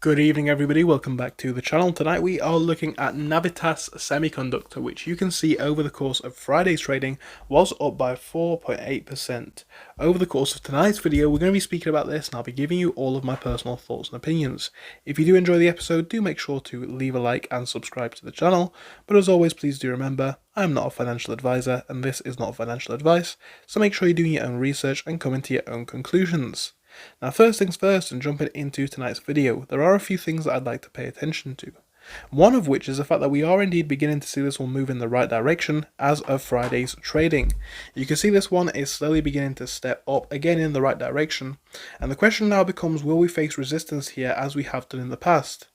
Good evening everybody, welcome back to the channel. Tonight we are looking at Nvts Semiconductor, which you can see over the course of Friday's trading was up by 4.8%. Over the course of tonight's video we're going to be speaking about this and I'll be giving you all of my personal thoughts and opinions. If you do enjoy the episode, do make sure to leave a like and subscribe to the channel, but as always please do remember, I am not a financial advisor and this is not financial advice, so make sure you're doing your own research and coming to your own conclusions. Now first things first, and jumping into tonight's video, there are a few things that I'd like to pay attention to. One of which is the fact that we are indeed beginning to see this one move in the right direction as of Friday's trading. You can see this one is slowly beginning to step up again in the right direction, and the question now becomes, will we face resistance here as we have done in the past?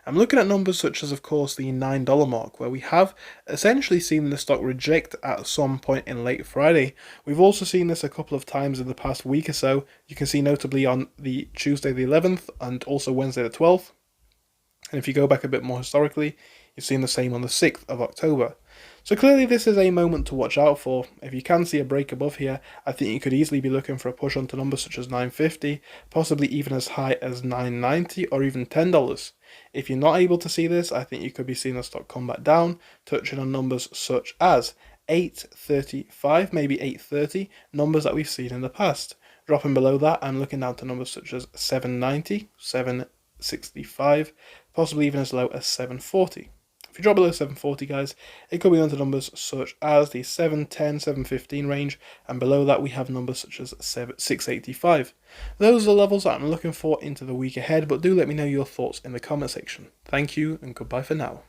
I'm looking at numbers such as, of course, the $9 mark, where we have essentially seen the stock reject at some point in late Friday. We've also seen this a couple of times in the past week or so. You can see notably on the Tuesday the 11th and also Wednesday the 12th. And if you go back a bit more historically, you've seen the same on the 6th of October. So clearly this is a moment to watch out for. If you can see a break above here, I think you could easily be looking for a push onto numbers such as $9.50, possibly even as high as $9.90 or even $10. If you're not able to see this, I think you could be seeing the stock come back down, touching on numbers such as $8.35, maybe $8.30, numbers that we've seen in the past. Dropping below that, I'm looking down to numbers such as $7.90, $7.65, possibly even as low as $7.40. If you drop below $7.40, guys, it could be onto numbers such as the $7.10, $7.15 range, and below that we have numbers such as $6.85. Those are the levels that I'm looking for into the week ahead, but do let me know your thoughts in the comment section. Thank you, and goodbye for now.